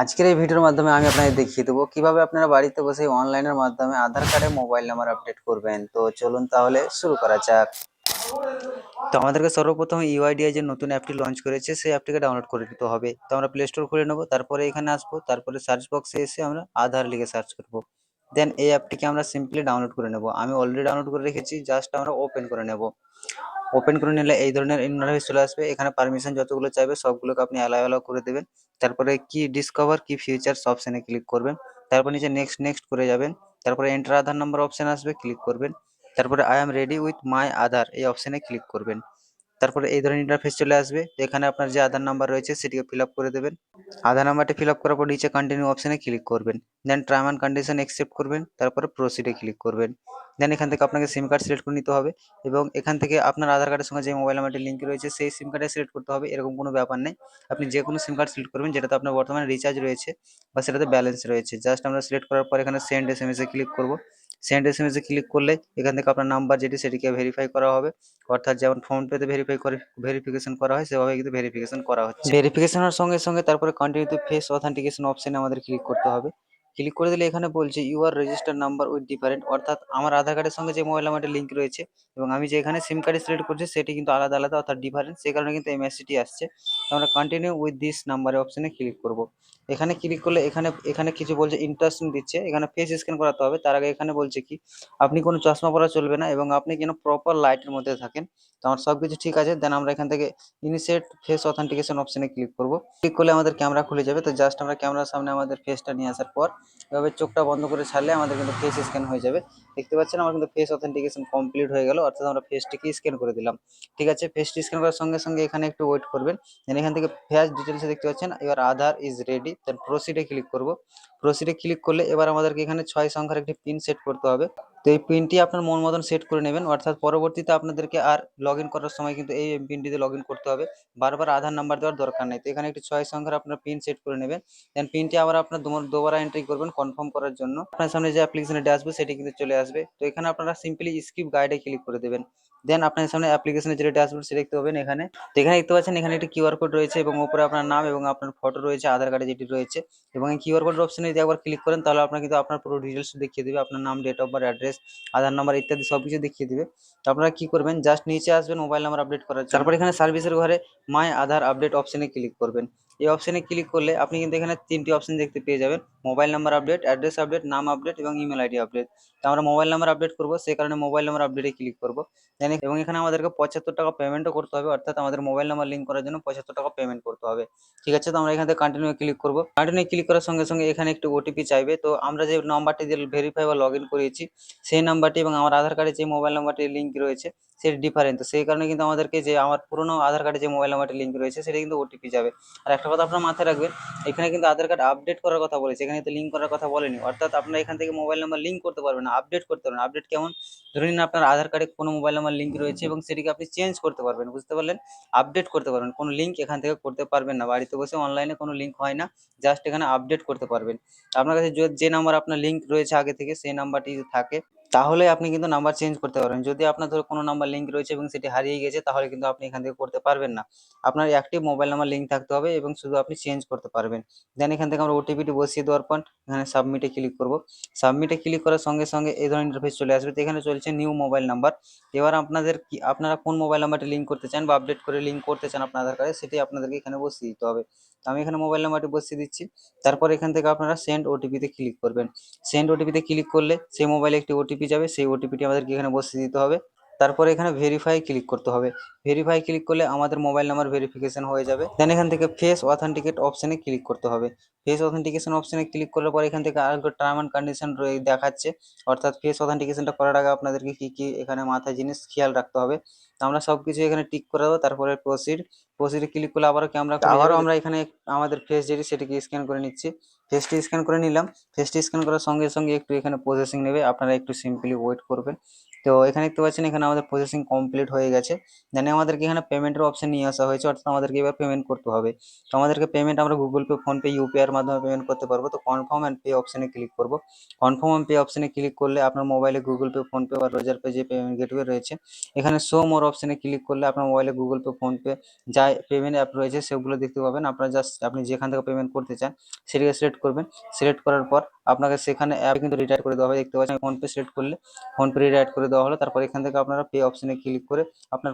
আজকের এই ভিডিওর মাধ্যমে আমি আপনাদের দেখিয়ে দেবো কিভাবে আপনারা বাড়িতে বসে অনলাইনের মাধ্যমে আধার কার্ডে মোবাইল নাম্বার আপডেট করবেন। তো চলুন তাহলে শুরু করা যাক। তো আমাদেরকে সর্বপ্রথম ইউআইডিআই যে নতুন অ্যাপটি লঞ্চ করেছে সেই অ্যাপটিকে ডাউনলোড করে নিতে হবে। তো আমরা প্লে স্টোর খুলে নেবো, তারপরে এখানে আসবো, তারপরে সার্চ বক্সে এসে আমরা আধার লিখে সার্চ করব। দেন এই অ্যাপটিকে আমরা সিম্পলি ডাউনলোড করে নেব। আমি অলরেডি ডাউনলোড করে রেখেছি, জাস্ট আমরা ওপেন করে নেব। ওপেন করে নিলে এই ধরনের ইন্টারফেস চলে আসবে। এখানে পারমিশন যতগুলো চাইবে সবগুলোকে আপনি অ্যালাউ করে দেবেন। তারপরে কি ডিসকভার কি ফিচার্স অপশনে ক্লিক করবেন। তারপর নিচে নেক্সট নেক্সট করে যাবেন। তারপরে এন্টার আধার নাম্বার অপশন আসবে, ক্লিক করবেন। তারপরে I am ready with my Aadhaar এই অপশনে ক্লিক করবেন। তারপরে এই ধরনের ইন্টারফেস চলে আসবে। এখানে আপনার যে আধার নাম্বার রয়েছে সেটিকে ফিল আপ করে দেবেন। আধার নাম্বারটি ফিল আপ করার পর নিচে কন্টিনিউ অপশনে ক্লিক করবেন। দেন টার্ম অ্যান্ড কন্ডিশন অ্যাকসেপ্ট করবেন, তারপরে প্রসিডে ক্লিক করবেন। দেন এখান থেকে আপনাকে সিম কার্ড সিলেক্ট করে নিতে হবে এবং এখান থেকে আপনার আধার কার্ডের সঙ্গে যে মোবাইল নাম্বারটি লিঙ্ক রয়েছে সেই সিম কার্ডে সিলেক্ট করতে হবে, এরকম কোনো ব্যাপার নেই। আপনি যে কোনো সিম কার্ড সিলেক্ট করবেন যেটাতে আপনার বর্তমানে রিচার্জ রয়েছে বা সেটাতে ব্যালেন্স রয়েছে। জাস্ট আমরা সিলেক্ট করার পর এখানে সেন্ড এসএমএস এ ক্লিক করব। সেন্ড এসএমএস এ ক্লিক করলে এখান থেকে আপনার নাম্বার যেটি সেটিকে ভেরিফাই করা হবে। অর্থাৎ যেমন ফোনপেতে ভেরিফিকেশন করা হয় সেভাবে কিন্তু ভেরিফিকেশন করা হচ্ছে। ভেরিফিকেশনের সঙ্গে সঙ্গে তারপরে কন্টিনিউ টু ফেস অথেন্টিকেশন অপশনে আমাদের ক্লিক করতে হবে। ক্লিক করে দিলে এখানে বলছে you are register number with different, অর্থাৎ আমার আধার কার্ডের সঙ্গে যে মোবাইল নাম্বারটি লিঙ্ক রয়েছে এবং আমি যে এখানে সিম কার্ড সিলেক্ট করছি সেটি কিন্তু আলাদা আলাদা অর্থাৎ ডিফারেন্ট, সেই কারণে কিন্তু এই মেসেজটি আসছে। তো আমরা কন্টিনিউ উইথ দিস নাম্বারের অপশনে ক্লিক করব। এখানে ক্লিক করলে এখানে এখানে কিছু বলছে ইন্টারেস্টিং দিচ্ছে, এখানে ফেস স্ক্যান করাতে হবে। তার আগে এখানে বলছে কি আপনি কোনো চশমা পরা চলবে না এবং আপনি যেন প্রপার লাইটের মধ্যে থাকেন। তো আমার সব কিছু ঠিক আছে। দেন আমরা এখান থেকে ইনিশিয়েট ফেস অথেন্টিকেশন অপশনে ক্লিক করব। ক্লিক করলে আমাদের ক্যামেরা খুলে যাবে। তো জাস্ট আমরা ক্যামেরার সামনে আমাদের ফেসটা নিয়ে আসার পর এভাবে চোখটা বন্ধ করে ছাড়লে আমাদের কিন্তু ফেস স্ক্যান হয়ে যাবে। দেখতে পাচ্ছেন আমার কিন্তু ফেস অথেন্টিকেশন কমপ্লিট হয়ে গেল, অর্থাৎ আমরা ফেসটিকে স্ক্যান করে দিলাম। ঠিক আছে, ফেসটি স্ক্যান করার সঙ্গে সঙ্গে এখানে একটু ওয়েট করবেন। দেন এখান থেকে ফেস ডিটেলসে দেখতে পাচ্ছেন এবার আধার ইজ রেডি। দেন প্রসিডে ক্লিক করব। প্রসিডে ক্লিক করলে এবার আমাদেরকে এখানে 6 সংখ্যার একটি পিন সেট করতে হবে। তো এই পিনটি আপনার মন মতন সেট করে নেবেন, অর্থাৎ পরবর্তীতে আপনাদেরকে আর লগ ইন করার সময় কিন্তু এই পিনটিতে লগ ইন করতে হবে। বারবার আধার নাম্বার দেওয়ার দরকার নেই। তো এখানে একটি 6 সংখ্যার আপনার পিন সেট করে নেবেন। দেন পিনটি আবার আপনার দুবারা এন্ট্রি করবেন কনফার্ম করার জন্য। আপনার সামনে যে অ্যাপ্লিকেশনটি আসবে সেটি কিন্তু চলে আসবে। তো এখানে আপনারা সিম্পলি স্কিপ গাইডে ক্লিক করে দেবেন। দেন আপনার সামনে অ্যাপ্লিকেশনের যেটা ড্যাশবোর্ড সেটা দেখতে পাবেন এখানে। তো এখানে দেখতে পাচ্ছেন এখানে একটি কিউআর কোড রয়েছে এবং উপরে আপনার নাম এবং আপনার ফটো রয়েছে আধার কার্ডে যেটি রয়েছে। এবং এই কিউআর কোড অপশনে যদি একবার ক্লিক করেন তাহলে আপনার কিন্তু আপনার পুরো ডিটেলস দেখিয়ে দেবে, আপনার নাম, date of birth, address, Aadhaar number ইত্যাদি সবকিছু দেখিয়ে দিবে। তো আপনারা কি করবেন, জাস্ট নিচে আসবেন মোবাইল নাম্বার আপডেট করার জন্য। তারপর এখানে সার্ভিসের ঘরে মাই আধার আপডেট অপশনে ক্লিক করবেন। এই অপশনে ক্লিক করলে আপনি কিন্তু এখানে 3টি অপশন দেখতে পেয়ে যাবেন, mobile number update, address update, নাম আপডেট এবং ইমেল আইডি আপডেট। তো আমরা মোবাইল নাম্বার আপডেট করবো, সেই কারণে মোবাইল নাম্বার আপডেটে ক্লিক করবো। এবং এখানে আমাদেরকে 75 টাকা পেমেন্টও করতে হবে, অর্থাৎ আমাদের মোবাইল নাম্বার লিঙ্ক করার জন্য 75 টাকা পেমেন্ট করতে হবে। ঠিক আছে, তো আমরা এখান থেকে কন্টিনিউ ক্লিক করবো। কন্টিনিউ ক্লিক করার সঙ্গে সঙ্গে এখানে একটু ওটিপি চাইবে। তো আমরা যে নাম্বারটি দিয়ে ভেরিফাই বা লগ ইন করিয়েছি সেই নাম্বারটি এবং আমার আধার কার্ডে যে মোবাইল নাম্বারটি লিঙ্ক রয়েছে সেটি ডিফারেন্ট। তো সেই কারণে কিন্তু আমাদেরকে যে আমার পুরোনো আধার কার্ডে যে মোবাইল নাম্বারটি লিঙ্ক রয়েছে সেটা কিন্তু ওটিপি যাবে। আর একটা কথা আপনারা মাথায় রাখবেন, এখানে কিন্তু আধার কার্ড আপডেট করার কথা বলেছে, এখানে কিন্তু লিঙ্ক করার কথা বলেনি। অর্থাৎ আপনারা এখান থেকে মোবাইল নাম্বার লিঙ্ক করতে পারবেন না, আপডেট করতে পারবেন। আপডেট কেমন, ধরে নিন আপনার আধার কার্ডে কোনো মোবাইল নাম্বার লিঙ্ক রয়েছে এবং সেটিকে আপনি চেঞ্জ করতে পারবেন, বুঝতে পারলেন? আপডেট করতে পারবেন, কোনো লিঙ্ক এখান থেকে করতে পারবেন না। বাড়িতে বসে অনলাইনে কোনো লিঙ্ক হয় না, জাস্ট এখানে আপডেট করতে পারবেন। আপনার কাছে যে নাম্বার আপনার লিঙ্ক রয়েছে আগে থেকে সেই নাম্বারটি যদি থাকে তাহলে আপনি কিন্তু নাম্বার চেঞ্জ করতে পারবেন। যদি আপনার ধরো কোনো নাম্বার লিঙ্ক রয়েছে এবং সেটি হারিয়ে গেছে তাহলে কিন্তু আপনি এখান থেকে করতে পারবেন না। আপনার অ্যাক্টিভ মোবাইল নাম্বার লিঙ্ক থাকতে হবে এবং শুধু আপনি চেঞ্জ করতে পারবেন। দেন এখান থেকে আমরা ওটিপিটি বসিয়ে দেওয়ার পর এখানে সাবমিটে ক্লিক করব। সাবমিটে ক্লিক করার সঙ্গে সঙ্গে এই ধরনের ইন্টারফেস চলে আসবে। তো এখানে চলছে নিউ মোবাইল নাম্বার। এবার আপনাদের কি আপনারা কোন মোবাইল নাম্বারটি লিঙ্ক করতে চান বা আপডেট করে লিঙ্ক করতে চান আপনার আধার কার্ডে সেটি আপনাদেরকে এখানে বসিয়ে দিতে হবে। তো আমি এখানে মোবাইল নাম্বারটি বসিয়ে দিচ্ছি। তারপর এখান থেকে আপনারা সেন্ড ওটিপিতে ক্লিক করবেন। সেন্ড ওটিপিতে ক্লিক করলে সেই মোবাইলে একটি ওটিপি যাবে, সেই ওটিপিটি আমাদেরকে এখানে বসিয়ে দিতে হবে। তারপরে এখানে ভেরিফাই ক্লিক করতে হবে। ভেরিফাই ক্লিক করলে আমাদের মোবাইল নাম্বার ভেরিফিকেশন হয়ে যাবে। দেন এখান থেকে ফেস অথেন্টিকেট অপশনে ক্লিক করতে হবে। ফেস অথেন্টিকেশন অপশনে ক্লিক করার পর এখান থেকে আরেকটা টার্ম অ্যান্ড কন্ডিশন দেখাচ্ছে, অর্থাৎ ফেস অথেন্টিকেশনটা করার আগে আপনাদেরকে কি কি এখানে মাথায় জিনিস খেয়াল রাখতে হবে। তো আমরা সবকিছু এখানে টিক করে দেবো। তারপরে প্রসিডে ক্লিক করলে আবারও ক্যামেরা খুলে যাবে। আমরা এখানে আমাদের ফেস যেটি সেটিকে স্ক্যান করে নিচ্ছি। ফেসটি স্ক্যান করে নিলাম। ফেসটি স্ক্যান করার সঙ্গে সঙ্গে একটু এখানে প্রসেসিং নেবে, আপনারা একটু সিম্পলি ওয়েট করবেন। তো এখানে দেখতে পাচ্ছেন এখানে আমাদের প্রসেসিং কমপ্লিট হয়ে গেছে। দেন আমাদেরকে এখানে পেমেন্টের অপশন নিয়ে আসা হয়েছে, অর্থাৎ আমাদেরকে এবার পেমেন্ট করতে হবে। তো আমাদেরকে পেমেন্ট আমরা গুগল পে, ফোনপে, ইউপিআই এর মাধ্যমে পেমেন্ট করতে পারবো। তো কনফার্ম অ্যান্ড পে অপশনে ক্লিক করব। কনফার্ম অ্যান্ড পে অপশনে ক্লিক করলে আপনার মোবাইলে গুগল পে, ফোনপে বা রোজার পে যে পেমেন্ট গেটওয়ে রয়েছে, এখানে শো মোর অপশনে ক্লিক করলে আপনার মোবাইলে গুগল পে, ফোনপে যা পেমেন্ট অ্যাপ রয়েছে সেগুলো দেখতে পাবেন। আপনারা জাস্ট আপনি যেখান থেকে পেমেন্ট করতে চান সেটাকে সিলেক্ট করবেন। সিলেক্ট করার পর আপনাকে সেখানে অ্যাপ কিন্তু রিটায়ার করে দেওয়া হবে। দেখতে পাচ্ছেন ফোনপে সিলেক্ট করলে ফোনপে রিটায়ার করে দেওয়া হলো। তারপর এখান থেকে আপনারা পে অপশনে ক্লিক করে আপনার